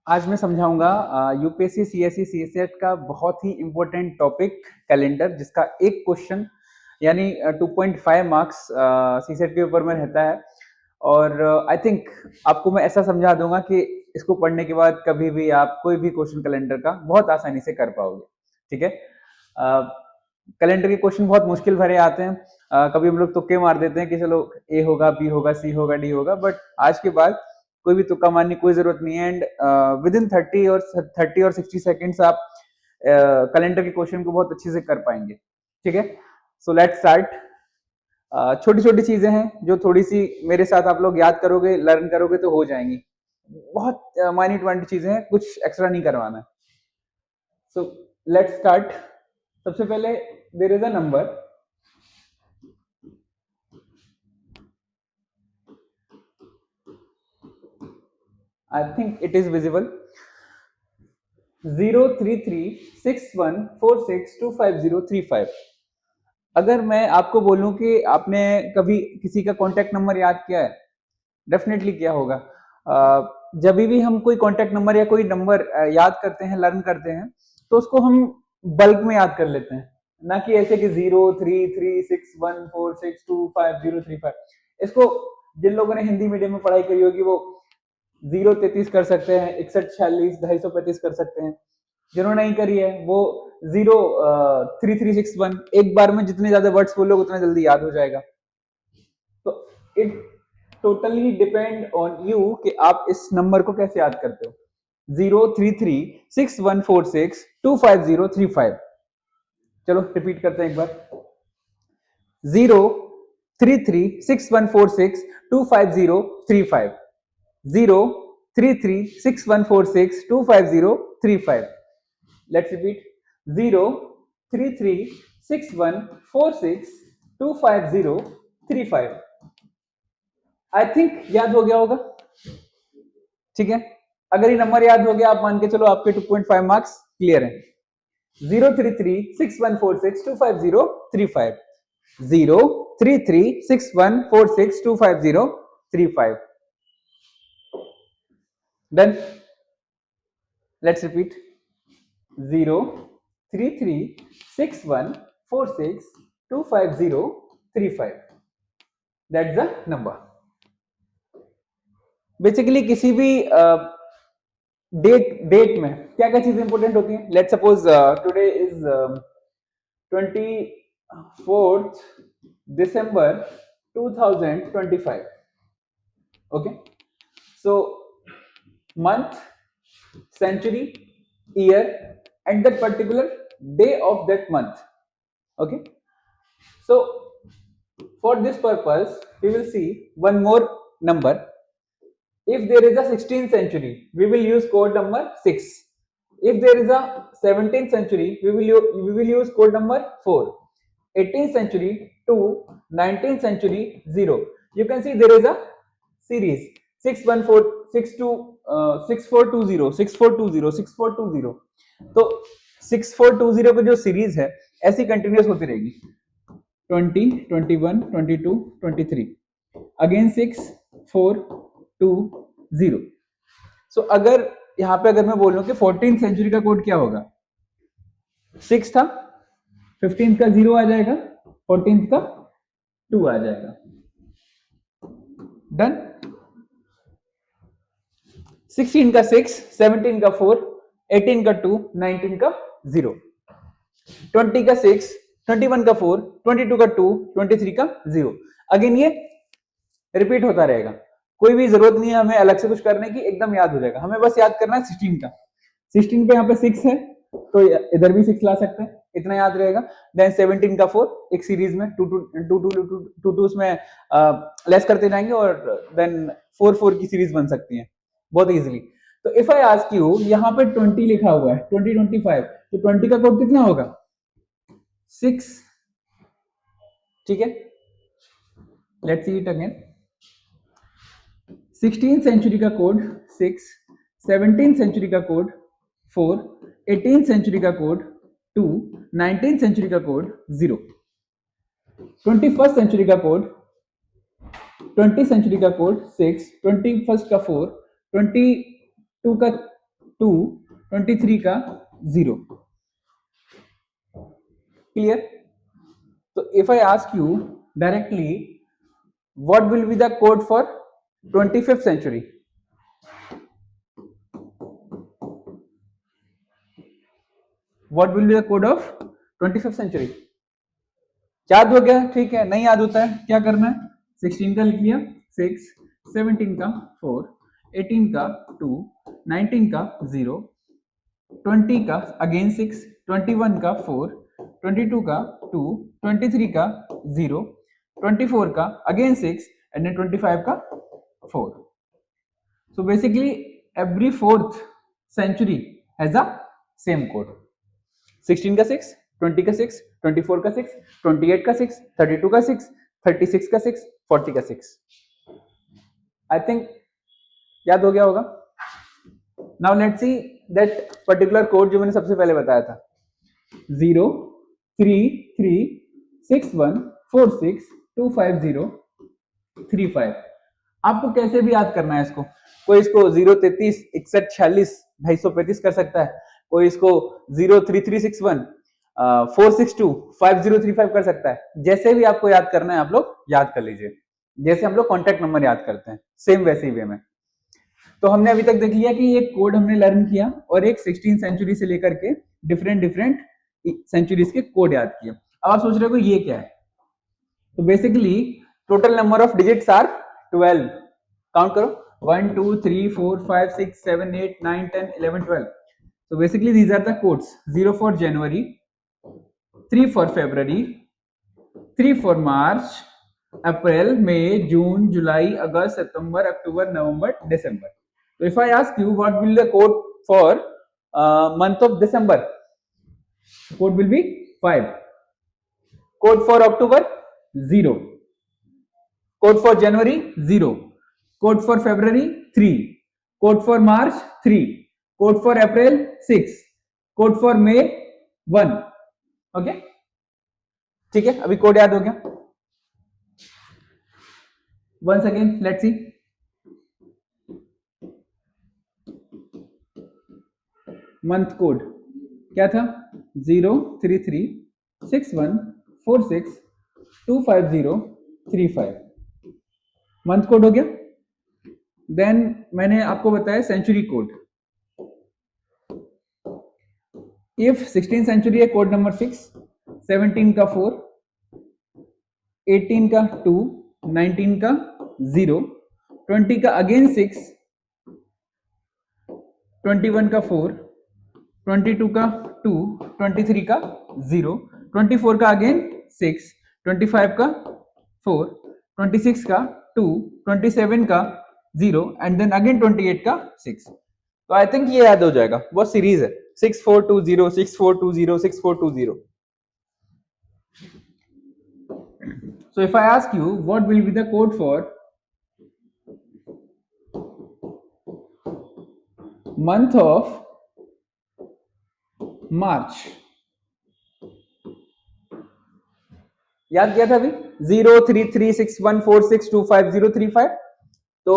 आज मैं समझाऊंगा यूपीएससी सीएससी सीसेट का बहुत ही इंपॉर्टेंट टॉपिक कैलेंडर, जिसका एक क्वेश्चन यानी 2.5 मार्क्स सीसेट के ऊपर में रहता है। और आई थिंक आपको मैं ऐसा समझा दूंगा कि इसको पढ़ने के बाद कभी भी आप कोई भी क्वेश्चन कैलेंडर का बहुत आसानी से कर पाओगे। ठीक है। कैलेंडर के क्वेश्चन बहुत मुश्किल भरे आते हैं। कभी हम लोग तुक्के मार देते हैं कि चलो ए होगा, बी होगा, सी होगा, डी होगा, बट आज के बाद कोई भी तुक्का मारने की कोई जरूरत नहीं है। एंड विद इन 30 और 60 सेकेंड्स आप कैलेंडर के क्वेश्चन को बहुत अच्छे से कर पाएंगे। ठीक है। सो लेट्स स्टार्ट। छोटी छोटी चीजें हैं जो थोड़ी सी मेरे साथ आप लोग याद करोगे, लर्न करोगे तो हो जाएंगी। बहुत माइन्यूट माइन्यूट चीजें हैं, कुछ एक्स्ट्रा नहीं करवाना। So let's start. सबसे पहले there is a number. I think it is visible. 03361462503 अगर मैं आपको बोलूं कि आपने कभी किसी का कांटेक्ट नंबर याद किया है, डेफिनेटली किया होगा। जब भी हम कोई कांटेक्ट नंबर या कोई नंबर याद करते हैं, लर्न करते हैं, तो उसको हम बल्क में याद कर लेते हैं, ना कि ऐसे कि 03361462503 इसको जिन लोगों ने हिंदी मीडियम में पढ़ाई करी होगी वो 033 कर सकते हैं, 6146 235 कर सकते हैं। जिन्होंने नहीं करी है वो 03361। एक बार में जितने ज्यादा वर्ड्स बोलोगे उतना जल्दी याद हो जाएगा। तो it totally depend on you कि आप इस नंबर को कैसे याद करते हो। 03361462503 चलो रिपीट करते हैं एक बार। 03361462503 03361462503 Let's repeat. 03361462503 आई थिंक याद हो गया होगा। ठीक है। अगर ये नंबर याद हो गया, आप मान के चलो आपके 2.5 मार्क्स क्लियर हैं। 03361462503 03361462503 Done. Let's repeat. 03361462503 That's the number. Basically किसी भी डेट में क्या क्या चीजें इंपॉर्टेंट होती हैं। Let suppose today is 24th December 2025. Okay, so month, century, year and that particular day of that month. Okay, so for this purpose we will see one more number. If there is a 16th century, we will use code number 6. If there is a 17th century, we will use code number 4. 18th century 2, 19th century 0. You can see there is a series 6420 6420 तो 6420 पे जो series है ऐसी continuous होती रहेगी। 20, 21, 22, 23 again 6, 4, 2, 0। सो अगर यहां पे अगर मैं बोलूं कि 14th सेंचुरी का कोड क्या होगा, 6 था, 15th का 0 आ जाएगा, 14th का 2 आ जाएगा। डन। 16 का 6, 17 का 4, 18 का 2, 19 का 0, 20 का 6, 21 का 4, 22 का 2, 23 का 0। अगेन ये रिपीट होता रहेगा। कोई भी जरूरत नहीं है हमें अलग से कुछ करने की, एकदम याद हो जाएगा। हमें बस याद करना है 16 का। 16 पे यहाँ पे 6 है तो इधर भी 6 ला सकते हैं, इतना याद रहेगा। देन 17 का 4 एक सीरीज में 2 उसमें लेस करते जाएंगे और देन 4 की सीरीज बन सकती है बहुत इजीली। तो इफ आई आस्क यू, यहाँ पे 20 लिखा हुआ है, 2025, तो 20 का कोड कितना होगा, 6। ठीक है, let's see it again. 16th century का कोड 6, 17th सेंचुरी का कोड 4, 18th सेंचुरी का कोड 2, 19th सेंचुरी का कोड 0, 21st सेंचुरी का कोड, 20th सेंचुरी का कोड 6, 21st का 4, 22 का 2, 23 का 0. Clear? So if I ask you directly, what will be the code for 25th century? What will be the code of 25th century? याद हो गया? ठीक है. नहीं याद होता है क्या करना है? 16 का लिख लिया 6, 17 का 4, 18 का 2, 19 का 0, 20 का अगेन 6, 21 का 4, 22 का 2, 23 का 0, 24 का अगेन 6 and then 25 का 4. So basically every fourth century has a same code. 16 का 6, 20 का 6, 24 का 6, 28 का 6, 32 का 6, 36 का 6, 40 का 6. I think याद हो गया होगा. Now let's see that particular code जो मैंने सबसे पहले बताया था. 0, 3, 3, 6, 1, 4, 6, 2, 5, 0, 3, 5. आपको कैसे भी याद करना है इसको. कोई इसको 0, 33, 61, 46, 235 कर सकता है. कोई इसको 0, 3, 3, 6, 1, 4, 6, 2, 5, 0, 3, 5 कर सकता है. जैसे भी आपको याद करना है आप लोग याद कर लीजिए. जैसे हम लोग कॉन्टैक्ट नंबर याद करते हैं सेम वैसे ही वे में. तो हमने अभी तक देख लिया कि एक कोड हमने लर्न किया और एक 16 सेंचुरी से लेकर के डिफरेंट डिफरेंट सेंचुरीज के कोड याद किए. अब आप सोच रहे हो ये क्या है. तो basically total number of digits are 12. Count करो 1, 2, 3, 4, 5, 6, 7, 8, 9, 10, 11, 12. So basically these are the codes. 0 for January, 3 for February, 3 for March, April, May, June, July, August, September, October, November, December. So if I ask you what will the code for month of December, code will be 5. Code for October 0. Code for January 0. Code for February 3. Code for March 3. Code for April 6. Code for May 1. Okay? ठीक है. अभी code याद हो गया. Once again let's see. Month code क्या था? 0, 3, 3, 6, 1, 4, 6, 2, 5, 0, 3, 5. Month code हो गया. देन मैंने आपको बताया सेंचुरी कोड. इफ 16 सेंचुरी है कोड नंबर 6, 17 का 4, 18 का 2, 19 का 0, 20 का अगेन 6, 21 का 4, 22 का 2, 23 का 0, 24 का अगेन 6, 25 का 4, 26 का 2, 27 का 0 एंड देन अगेन 28 का 6. तो आई थिंक ये याद हो जाएगा. बहुत सीरीज है. 6420, 6420, 6420. So if I ask you what will be the code for month of March, याद किया था अभी 0, 3, 3, 6, 1, 4, 6, 2, 5, 0, 3, 5. तो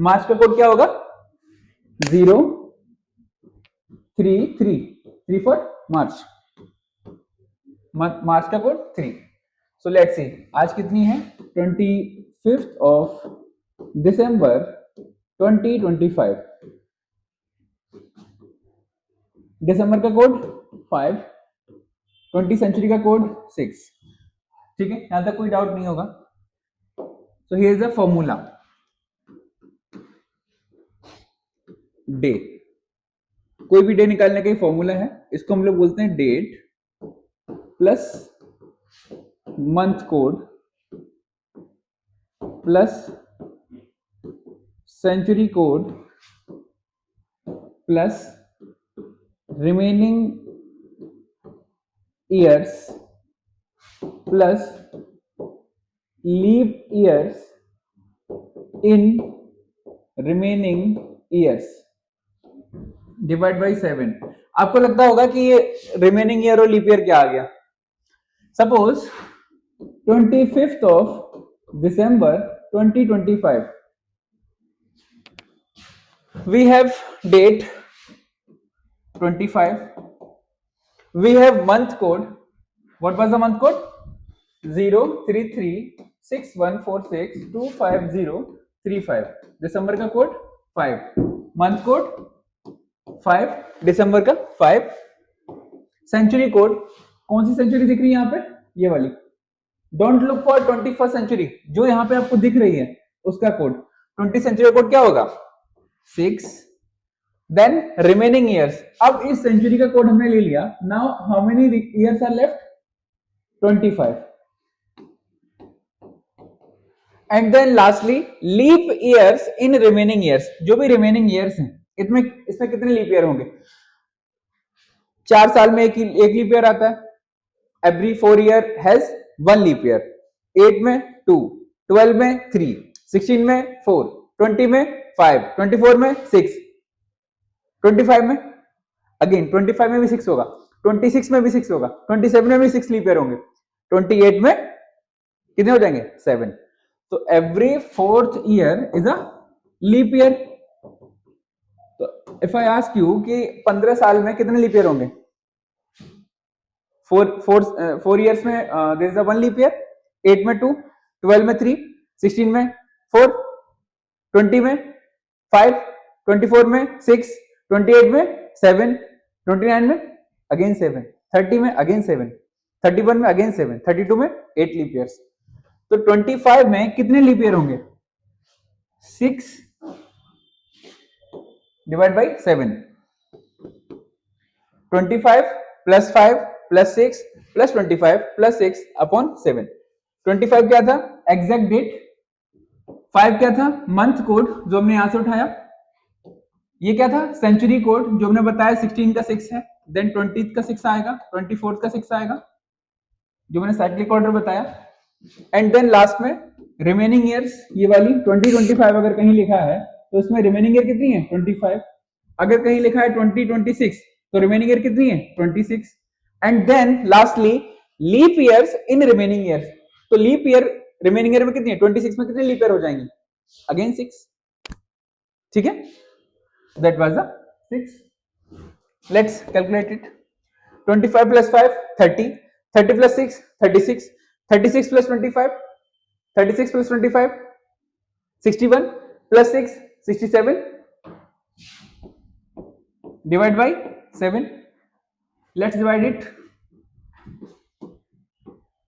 मार्च का कोड क्या होगा? 0, 3, 3, 3 फॉर मार्च. मार्च का कोड 3. सो लेट्स सी आज कितनी है? 25th of December 2025. दिसंबर का कोड 5, 20 सेंचुरी का कोड 6. ठीक है. यहां तक कोई डाउट नहीं होगा. So here is a formula. Day, कोई भी डे निकालने का फॉर्मूला है. इसको हम लोग बोलते हैं date plus month code plus century code plus remaining years plus leap years in remaining years divide by 7. आपको लगता होगा कि ये रिमेनिंग ईयर और लीप ईयर क्या आ गया. Suppose 25th of December 2025. We have date 25. We have month code. What was the month code? 03361462535. दिसंबर का कोड 5, मंथ कोड 5, दिसंबर का 5, सेंचुरी कोड कौन सी सेंचुरी दिख रही है यहाँ पे? ये वाली. Don't look for 21st century, जो यहाँ पे आपको दिख रही है उसका कोड. 20 सेंचुरी कोड क्या होगा? 6. Then remaining years. अब इस सेंचुरी का कोड हमने ले लिया. Now how many years are left? 25. And then lastly leap years in remaining years. जो भी रिमेनिंग ईयर्स हैं इसमें कितने लीप ईयर होंगे? 4 साल में एक लीप ईयर आता है. Every 4 year has 1 leap year. 8 में 2, 12 में 3, 16 में 4, 20 में 5, 24 में 6, 25 में अगेन 25 में भी 6 होगा, 26 में भी 6 होगा, 27 में भी 6 लीप ईयर होंगे, 28 में कितने हो जाएंगे? 7. तो every 4th year is a leap year. तो इफ आई आस्क यू कि 15 साल में कितने लीप ईयर होंगे? 4 ईयर्स में there is a 1 leap year. 8 में 2, 12 में 3, 16 में 4, 20 में 5, 24 में 6, 28 में 7, 29 में अगेन 7, 30 में अगेन 7, 31 में अगेन 7, 32 में 8 लीप ईयर्स. तो 25 में कितने लीप ईयर होंगे? 6 divide by 7. 25 plus 5 plus 6 plus 25 plus 6 upon 7. 25 क्या था? Exact date. 5 क्या था? मंथ कोड जो हमने यहां से उठाया. ये क्या था? सेंचुरी कोड जो हमने बताया 16 का 6 है. देन 20th का 6 आएगा, 24th का 6 आएगा जो मैंने साइक्लिक ऑर्डर बताया. एंड देन लास्ट में रिमेनिंग ईयर्स, ये वाली 2025 अगर कहीं लिखा है तो इसमें रिमेनिंग ईयर कितनी है? 25. अगर कहीं लिखा है 2026 तो रिमेनिंग ईयर कितनी है? 26. And then lastly leap years in remaining years. तो लीप ईयर रिमेनिंग ईयर में कितनी है? 26 में कितने लीप ईयर हो जाएंगी? अगेन 6. ठीक है, that was the 6. Let's calculate it. 25 plus 5 30, 30 plus 6 36, 36 plus 25 36 plus 25 61 plus 6 67 divide by 7. Let's divide it.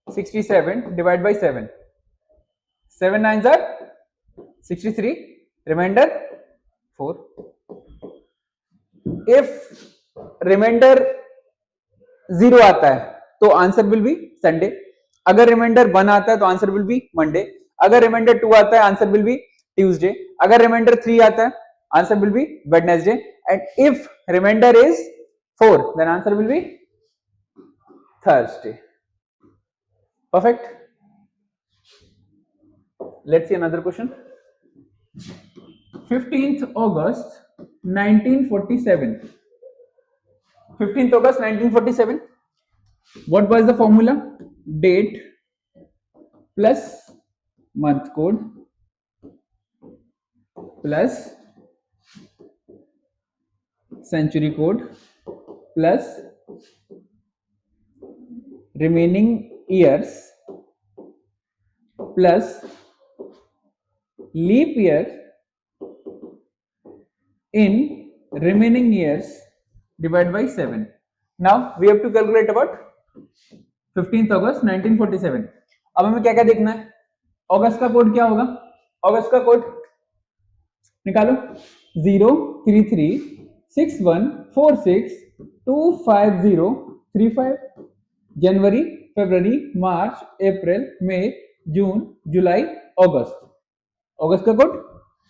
67 divide by 7. 7 nines are 63, remainder 4. If remainder 0 आता है तो आंसर विल बी संडे. अगर रिमाइंडर 1 आता है तो आंसर विल बी मंडे. अगर reminder 2 आता है आंसर विल बी ट्यूसडे. अगर रिमाइंडर 3 आता है answer will be Wednesday. And if reminder is 4 then answer will be Thursday. Perfect. Let's see another question. 15th August 1947. 15th August 1947. What was the formula? Date plus month code plus century code plus remaining years plus leap year in remaining years divided by 7. Now we have to calculate about 15th August 1947. अब हमें क्या क्या देखना है? अगस्त का code क्या होगा? अगस्त का कोड निकालो. 03361462535. जनवरी, फरवरी, मार्च, अप्रैल, मई, जून, जुलाई, अगस्त. अगस्त का कोड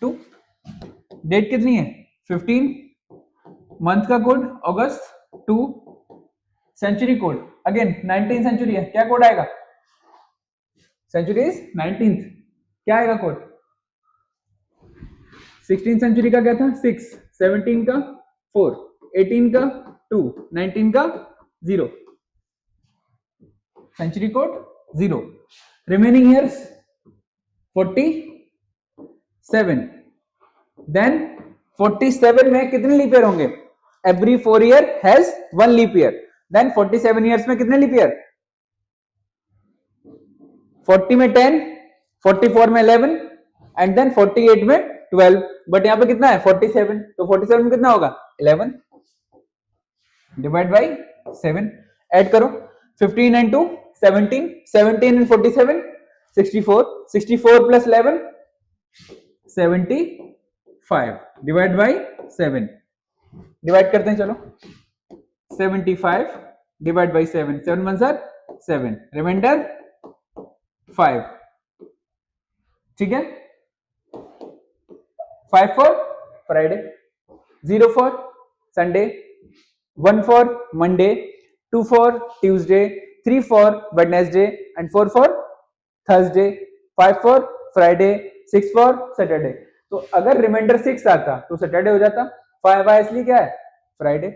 2. डेट कितनी है? 15. मंथ का कोड अगस्त 2. Century code again 19th century है. क्या कोड आएगा? Century is 19th. क्या आएगा कोड? 16th सेंचुरी का क्या था? 6. 17 का 4, 18 का 2, 19 का 0. Century code 0. Remaining years 47. Then 47 में कितने लीप ईयर होंगे? Every 4 year has 1 leap year. Then 47 years में कितने लीप ईयर? 40 में 10, 44 में 11 एंड देन 48 में 12। बट यहां पे कितना है? 47। तो 47 में कितना होगा? 11 डिवाइड बाई 7। ऐड करो 15 and 2 17, 17 and 47 64, 64 plus 11 75 divide by 7। Divide करते हैं, चलो 75 divide by 7, 7 ones are 7, reminder 5। ठीक है, 5 for Friday, 0 for Sunday, 1 for Monday, 2 for Tuesday, 3 for Wednesday and 4 for Thursday, 5 for Friday, 6 for Saturday. तो अगर reminder 6 आता तो सैटरडे हो जाता। 5 आया इसलिए क्या है? फ्राइडे।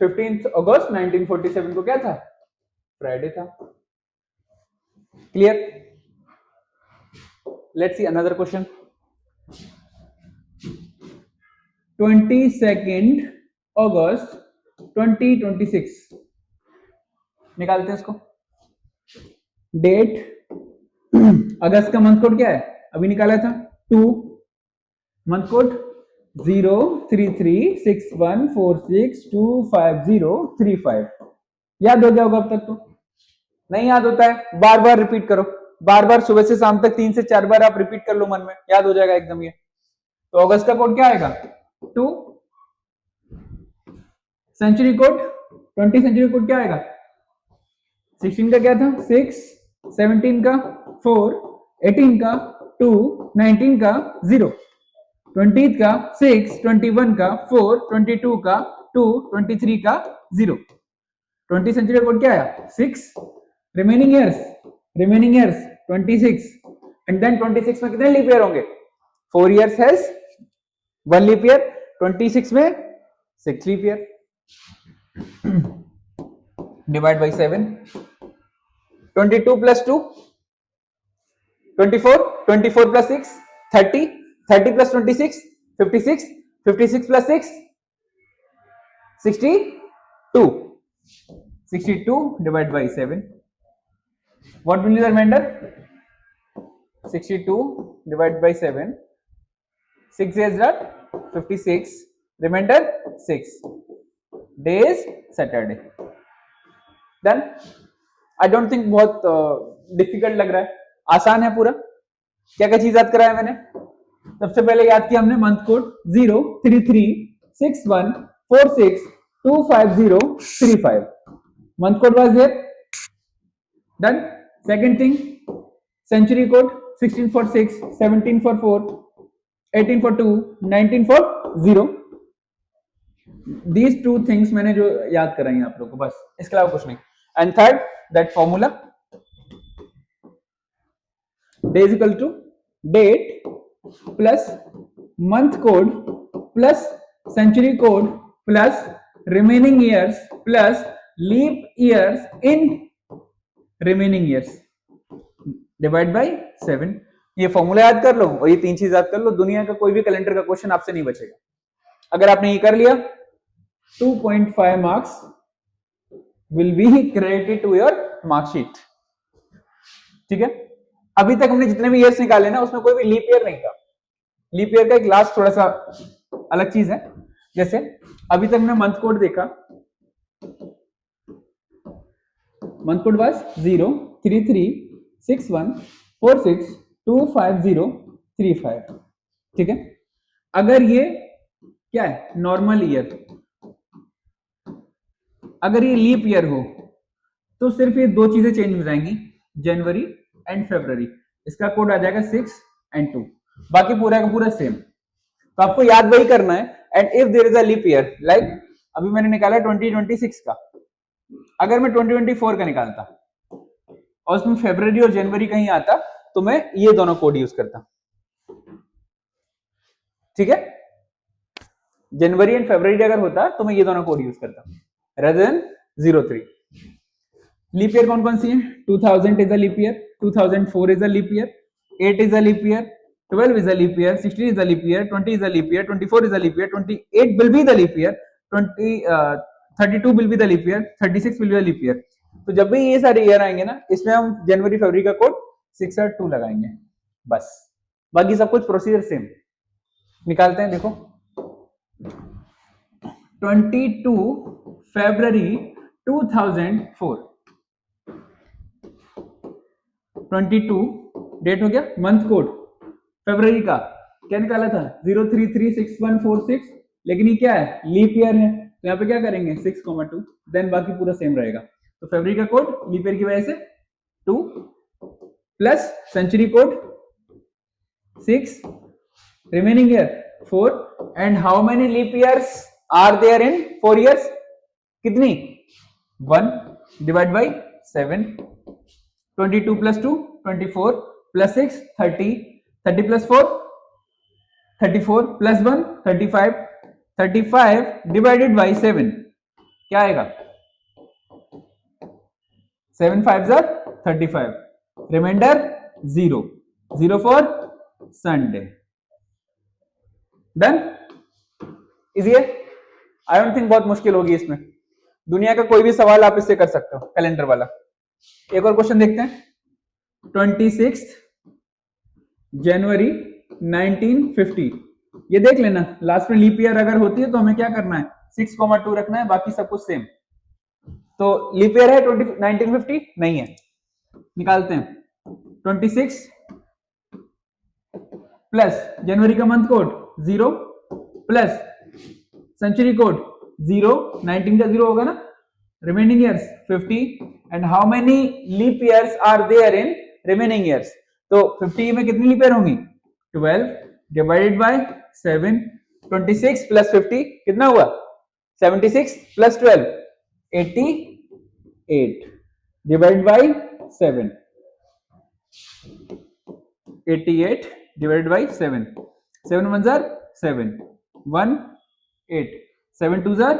15 अगस्त 1947 को क्या था? फ्राइडे था। Clear? Let's see another question. 22 अगस्त 2026 निकालते हैं इसको। डेट अगस्त का मंथ कोड क्या है? अभी निकाला था 2, मंथ कोड 03361462505। याद हो गया होगा अब तक? तो नहीं याद होता है, बार बार रिपीट करो, बार बार सुबह से शाम तक 3 से 4 बार आप रिपीट कर लो, मन में याद हो जाएगा एकदम ये। तो अगस्त का कोड क्या आएगा? 2। सेंचुरी कोड 20 सेंचुरी कोड क्या आएगा? 16 का क्या था? 6, 17 का 4, 18 का 2, 19 का 0, 20 का 6, 21 का 4, 22 का 2, 23 का 0। 20 सेंचुरी कोड क्या आया? 6। रिमेनिंग ईयर्स 26 एंड देन 26 में कितने लीप ईयर होंगे? 4 ईयर्स हैज 1 लीप ईयर, 26 में 6 leap year. Divide by 7। 22 plus 2 24, 24 plus 6 30, 30 plus 26 56, 56 plus 6 62, 62 divide by 7। What will be the remainder? 62 divided by 7, 6 is that 56, remainder 6 days Saturday. Then I don't think बहुत difficult लग रहा है, आसान है पूरा। क्या क्या चीज याद कराया मैंने? सबसे पहले याद किया हमने month code 03361462505। Month code was there, done. Second thing, century code 16 for 6, 17 for 4, 18 for 2, 19 for 0। These two things मैंने जो याद कराई आप लोगों को, बस इसके अलावा कुछ नहीं। And third, that formula, day is equal to date plus month code plus century code plus remaining years plus leap years in remaining years divide by 7। ये फॉर्मूला याद कर लो और ये 3 चीज याद कर लो, दुनिया का कोई भी कैलेंडर का क्वेश्चन आपसे नहीं बचेगा। अगर आपने ये कर लिया 2.5 marks will be credited to your marksheet. ठीक है, अभी तक हमने जितने भी ईयर्स निकाले ना उसमें कोई भी लीप ईयर नहीं था। लीप ईयर का एक लास्ट थोड़ा सा अलग चीज है। जैसे अभी तक हमने मंथ कोड देखा, मंथ कोड वाज 0336146250535। ठीक है, अगर ये क्या है? Normal year. अगर ये लीप ईयर हो तो सिर्फ ये 2 चीजें चेंज हो जाएंगी, जनवरी एंड फरवरी। इसका कोड आ जाएगा 6 एंड 2, बाकी पूरा का पूरा सेम। तो आपको याद वही करना है। And if there is a leap year, like अभी मैंने निकाला 2026 का, अगर मैं 2024 का निकालता और उसमें फरवरी और जनवरी कहीं आता तो मैं ये दोनों कोड यूज करता। ठीक है, जनवरी एंड फरवरी अगर होता तो मैं ये दोनों कोड यूज करता rather than 03। लीप ईयर कौन कौन सी है? 2000 is a leap year, 2004 is a leap year, 8 is a leap year, 12 is a leap year, 16 is a leap year, 20 is a leap year, 24 is a leap year, 28 will be the leap year, 32 will be the leap year, 36 will be a leap year. तो जब भी ये सारे year आएंगे ना, इसमें हम जनवरी फरवरी का कोड 6 और 2 लगाएंगे बस, बाकी सब कुछ प्रोसीजर सेम। निकालते हैं, देखो 22 फरवरी 2004, 22 डेट हो गया, मंथ कोड फरवरी का क्या निकाला था 0336146, लेकिन ये क्या है लीप ईयर है, तो यहाँ पे क्या करेंगे 6,2, देन बाकी पूरा सेम रहेगा। तो फरवरी का कोड लीप ईयर की वजह से 2 plus century code 6, remaining year 4, and how many leap years are there in 4 years, कितनी 1 divide by 7, 22 plus 2 24 plus 6 30, 30 plus 4 34 plus 1 35, 35 divided by 7 क्या आएगा 7 5 35, reminder 0, 0 for Sunday. Done, easy है, आई डोंट थिंक बहुत मुश्किल होगी इसमें, दुनिया का कोई भी सवाल आप इससे कर सकते हो कैलेंडर वाला। एक और क्वेश्चन देखते हैं, 26 जनवरी 1950, ये देख लेना लास्ट में लीप ईयर अगर होती है तो हमें क्या करना है 6,2 रखना है, बाकी सब कुछ सेम। तो लीप ईयर है 1950 नहीं है, निकालते हैं 26 प्लस जनवरी का month code 0 plus century code 0, 19 का 0 होगा ना, remaining years 50, and how many leap years are there in remaining years, तो 50 में कितनी लीप ईयर होंगी 12 डिवाइडेड बाय 7, 26 प्लस 50 कितना हुआ 76 plus 12 88 divide by 7, 88 divided by 7, 7 1 जार 7, 1 8, 7 2 जार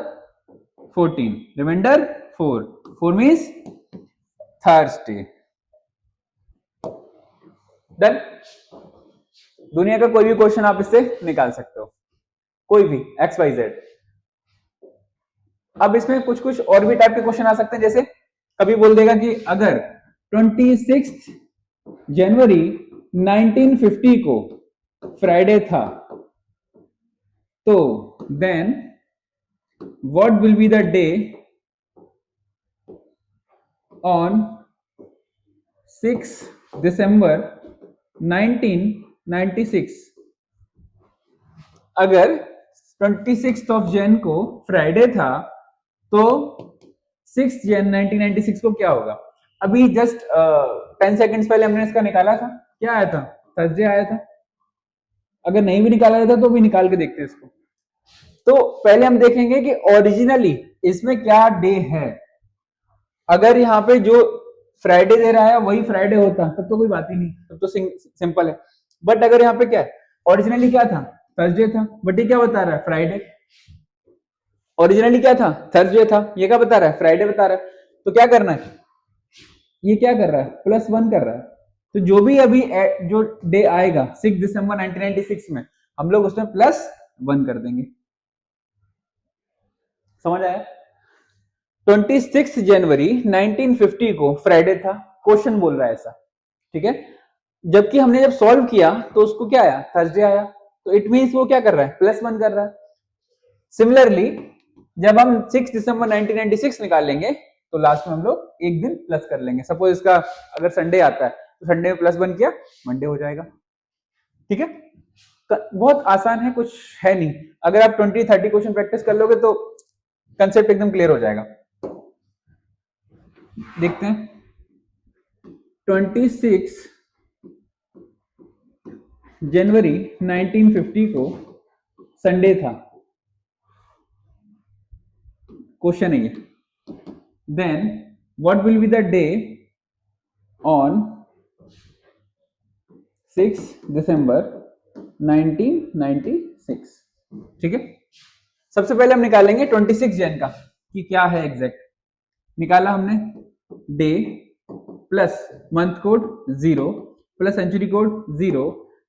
14, रिमाइंडर 4, 4 मीन्स थर्सडे। डन, दुनिया का कोई भी क्वेश्चन आप इससे निकाल सकते हो, कोई भी XYZ। अब इसमें कुछ कुछ और भी टाइप के क्वेश्चन आ सकते हैं, जैसे कभी बोल देगा कि अगर 26 जनवरी 1950 को फ्राइडे था तो then what will be the day on 6 December 1996। अगर 26 ऑफ जन को फ्राइडे था तो 6 जन 1996 को क्या होगा। अभी जस्ट 10 सेकेंड्स पहले हमने इसका निकाला था, क्या आया था थर्सडे आया था। अगर नहीं भी निकाला जाता तो भी निकाल के देखते हैं इसको। तो पहले हम देखेंगे कि ओरिजिनली इसमें क्या डे है। अगर यहाँ पे जो फ्राइडे दे रहा है वही फ्राइडे होता तब तो कोई बात ही नहीं, तब तो सिंपल है। बट अगर यहाँ पे क्या है, ओरिजिनली क्या था थर्सडे था, बट ये क्या बता रहा है फ्राइडे। ओरिजिनली क्या था थर्सडे था, ये क्या बता रहा है फ्राइडे बता रहा है। तो क्या करना है, ये क्या कर रहा है +1 कर रहा है। तो जो भी अभी जो डे आएगा 6 दिसंबर 1996 में हम लोग उसमें +1 कर देंगे। समझ आया। 26 जनवरी 1950 को फ्राइडे था, क्वेश्चन बोल रहा है ऐसा, ठीक है। जबकि हमने जब सॉल्व किया तो उसको क्या आया थर्सडे आया, तो इट मींस वो क्या कर रहा है +1 कर रहा है। सिमिलरली जब हम 6 दिसंबर 1996 निकालेंगे तो लास्ट में हम लोग एक दिन प्लस कर लेंगे। सपोज इसका अगर संडे आता है तो संडे में +1 किया मंडे हो जाएगा, ठीक है। बहुत आसान है, कुछ है नहीं। अगर आप 20-30 क्वेश्चन प्रैक्टिस कर लोगे तो कंसेप्ट एकदम क्लियर हो जाएगा। देखते हैं 26 जनवरी 1950 को संडे था, क्वेश्चन है ये। Then what will be the day on 6 December 1996, ठीक है। सबसे पहले हम निकालेंगे 26 जन का कि क्या है एग्जैक्ट। निकाला हमने day plus month code 0 plus century code 0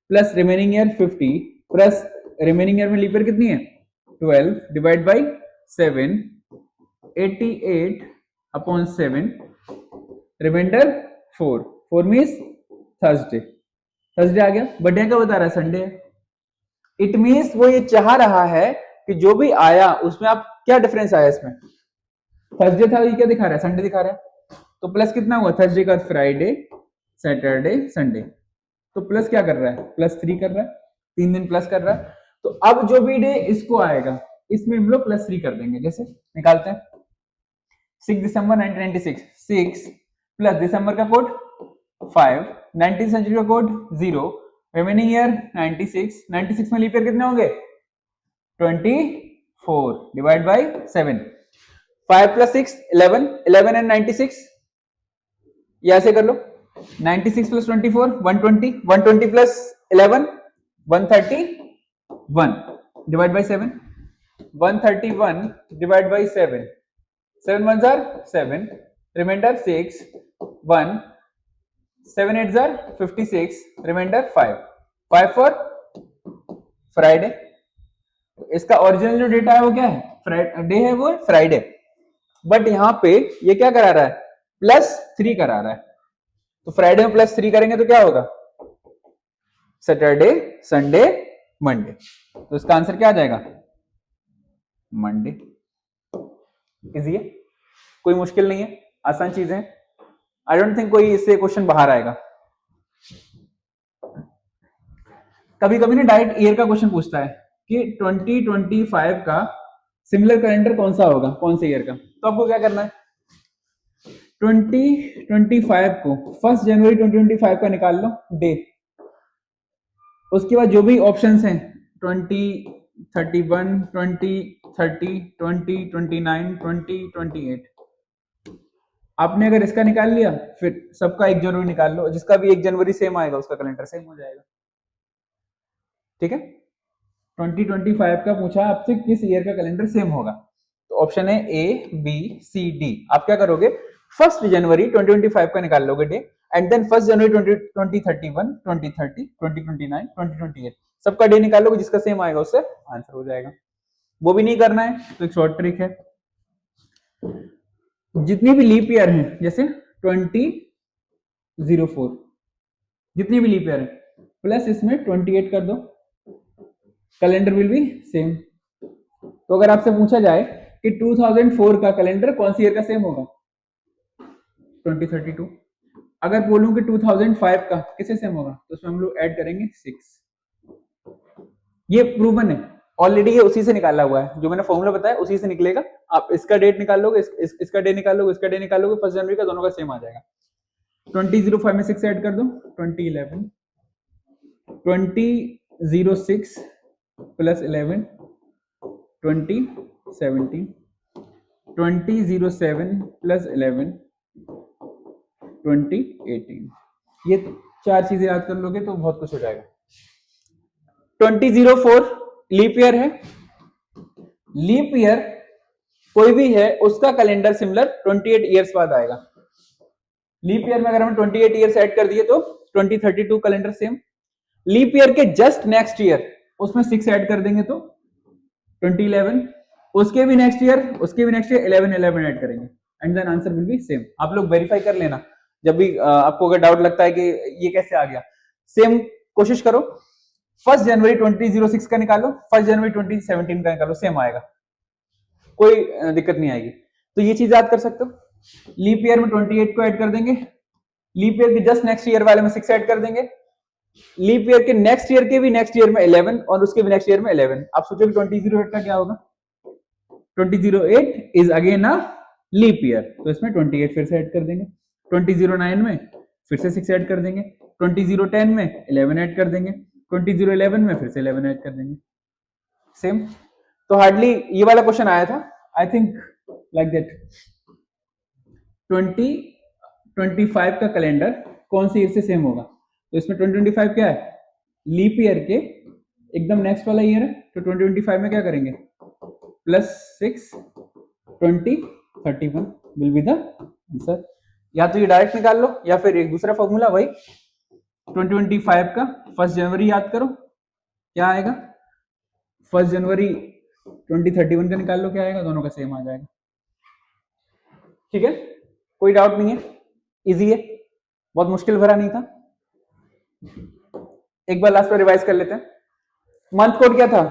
plus remaining year 50 plus remaining year में लीप ईयर कितनी है 12 divide by 7 88 upon 7 reminder 4 means Thursday आ गया। बट यहाँ क्या बता रहा है संडे है। इट मीन्स वो ये चाह रहा है कि जो भी आया उसमें आप क्या डिफरेंस आया इसमें थर्सडे था ये क्या दिखा रहा है संडे दिखा रहा है तो प्लस कितना हुआ थर्सडे का फ्राइडे सैटरडे संडे तो प्लस क्या कर रहा है +3 कर रहा है 3 दिन प्लस कर रहा है तो अब जो भी डे इसको आएगा इसमें हम लोग +3 कर देंगे जैसे निकालते हैं 6 दिसंबर 1996 6 प्लस दिसंबर का कोड 5 19th सेंचुरी का कोड 0 रिमेनिंग ईयर 96 में लीप ईयर कितने होंगे 24 डिवाइड बाई 7 5 + 6 11 एंड 96 ये ऐसे कर लो 96 + 24 120 120 + 11 131 divide by 7 131 divide by 7 7 1s are 7 reminder 6 1 7 8s are 56 reminder 5 for Friday. इसका ओरिजिनल जो डेटा है वो क्या है डे है वो फ्राइडे बट यहां पे ये क्या करा रहा है +3 करा रहा है तो फ्राइडे में +3 करेंगे तो क्या होगा सैटरडे संडे मंडे तो इसका आंसर क्या आ जाएगा मंडे। इजी है कोई मुश्किल नहीं है आसान चीज है। आई डोंट थिंक कोई इससे क्वेश्चन बाहर आएगा। कभी कभी ना डायरेक्ट ईयर का क्वेश्चन पूछता है कि 2025 का सिमिलर कैलेंडर कौन सा होगा कौन से ईयर का तो आपको क्या करना है 2025 को 1 जनवरी 2025 का निकाल लो डे उसके बाद जो भी ऑप्शंस हैं 20 31 20 30 20 29 20 28 आपने अगर इसका निकाल लिया फिर सबका 1 जनवरी निकाल लो जिसका भी 1 जनवरी सेम आएगा उसका कैलेंडर सेम हो जाएगा। ठीक है 2025 का पूछा आपसे किस ईयर का कैलेंडर सेम होगा तो ऑप्शन है A B C D आप क्या करोगे 1 जनवरी 2025 का निकाल लोगे डे एंड देन 1 जनवरी 2031 2030 2029 2028 सबका डे निकालोगे जिसका सेम आएगा उससे आंसर हो जाएगा। वो भी नहीं करना है तो एक शॉर्ट ट्रिक है जितनी भी लीप ईयर हैं जैसे 2004 जितनी भी लीप ईयर है प्लस इसमें 28 कर दो कैलेंडर विल बी सेम। तो अगर आपसे पूछा जाए कि 2004 का कैलेंडर कौन सी ईयर का सेम होगा 2032 अगर बोलूं कि 2005 का किससे सेम होगा तो उसमें हम लोग ऐड करेंगे 6 ये प्रूवन है ऑलरेडी ये उसी से निकाला हुआ है जो मैंने फॉर्मूला बताया उसी से निकलेगा। आप इसका डेट निकाल लोगे इसका डे निकाल लोगे इसका डे निकाल लोगे 1 जनवरी का दोनों का सेम आ जाएगा। 2005 में 6 ऐड कर दो 2011 2006 प्लस 11 2017 2007 प्लस 11 2018 ये 4 चीजें याद कर लोगे तो बहुत कुछ हो जाएगा। 2004 लीप ईयर है लीप ईयर कोई भी है उसका कैलेंडर सिमिलर 28 ईयर्स बाद आएगा। लीप ईयर में अगर हम 28 ईयर्स ऐड कर दिए तो 2032 कैलेंडर सेम लीप ईयर के जस्ट नेक्स्ट ईयर उसमें 6 ऐड कर देंगे तो 2011 उसके भी नेक्स्ट ईयर 11 ऐड करेंगे and then answer will be same. आप लोग वेरीफाई कर लेना जब भी आपको अगर डाउट लगता है कि ये कैसे आ गया सेम कोशिश करो 1 जनवरी 2006 का निकालो 1 जनवरी 2017 का निकालो सेम आएगा कोई दिक्कत नहीं आएगी। तो ये चीज याद कर सकते हो लीप ईयर में 28 को ऐड कर देंगे लीप ईयर के जस्ट नेक्स्ट ईयर वाले में 6 ऐड कर देंगे लीप ईयर के नेक्स्ट ईयर के भी नेक्स्ट ईयर में 11 और उसके भी नेक्स्ट ईयर में 11। आप सोचो 2008 का क्या होगा 2008 is again a leap year तो इसमें 28 फिर से ऐड कर देंगे 2009 में फिर से 6 ऐड कर देंगे 2010 में 11 ऐड कर देंगे 2011 में फिर से 11 ऐड कर देंगे सेम। तो हार्डली ये वाला क्वेश्चन आया था आई थिंक लाइक दैट 2025 का कैलेंडर कौन सी ईयर से सेम होगा तो इसमें 2025 क्या है लीप ईयर के एकदम नेक्स्ट वाला ईयर है तो 2025 में क्या करेंगे +6 20 31 विल बी द आंसर। या तो ये डायरेक्ट निकाल लो या फिर एक दूसरा फॉर्मूला वही 2025 का 1 जनवरी याद करो, क्या आएगा? 1 जनवरी 2031 का निकाल लो, क्या आएगा? दोनों का सेम आ जाएगा। ठीक है, कोई डाउट नहीं है, इजी है, बहुत मुश्किल भरा नहीं था। एक बार लास्ट पर रिवाइज कर लेते हैं। मंथ कोड क्या था?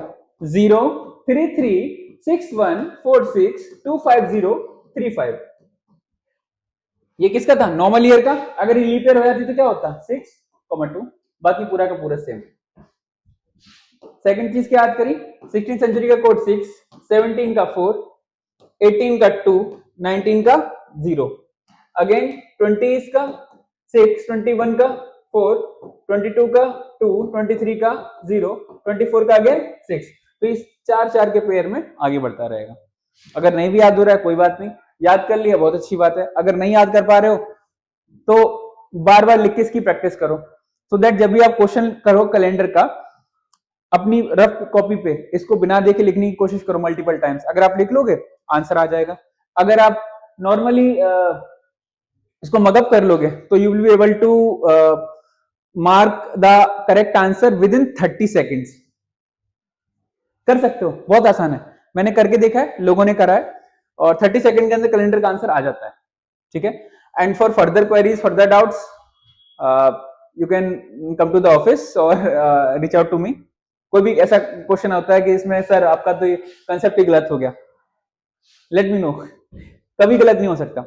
03361462503 ये किसका था? नॉर्मल ईयर का। अगर लीप ईयर हो जाती तो क्या होता? 6,2, बाकी पूरा का पूरा सेम। सेकंड चीज क्या याद करी? 16th सेंचुरी का कोड 6, 17 का 4, 18 का 2, 19 का 0, अगेन 20 का 6, 21 का 4, 22 का 2, 23 का 0, 24 का अगेन 6। तो इस 4 के पेयर में आगे बढ़ता रहेगा। अगर नहीं भी याद हो रहा है कोई बात नहीं, याद कर लिया बहुत अच्छी बात है। अगर नहीं याद कर पा रहे हो तो बार बार लिख के इसकी प्रैक्टिस करो, सो दैट जब भी आप क्वेश्चन करो कैलेंडर का, अपनी रफ कॉपी पे इसको बिना देखे लिखने की कोशिश करो मल्टीपल टाइम्स। अगर आप लिख लोगे आंसर आ जाएगा। अगर आप नॉर्मली इसको मगअप कर लोगे तो you will be able to mark the correct answer within 30 seconds. कर सकते हो, बहुत आसान है, मैंने करके देखा है, लोगों ने करा है, और 30 सेकंड के अंदर कैलेंडर का आंसर आ जाता है। ठीक है, and for further queries, further doubts, you can come to the office और रीच आउट टू मी। कोई भी ऐसा क्वेश्चन होता है कि इसमें सर आपका तो ये कंसेप्ट ही गलत हो गया, लेट मी नो। कभी गलत नहीं हो सकता,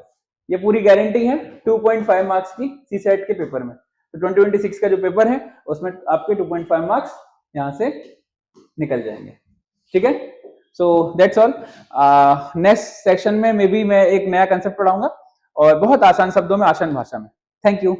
ये पूरी गारंटी है 2.5 मार्क्स की सीसेट के पेपर में। तो 2026 का जो पेपर है उसमें आपके 2.5 मार्क्स यहां से निकल जाएंगे। ठीक है, so that's all. Next section में मे बी मैं एक नया कंसेप्ट पढ़ाऊंगा और बहुत आसान शब्दों में, आसान भाषा में। Thank you.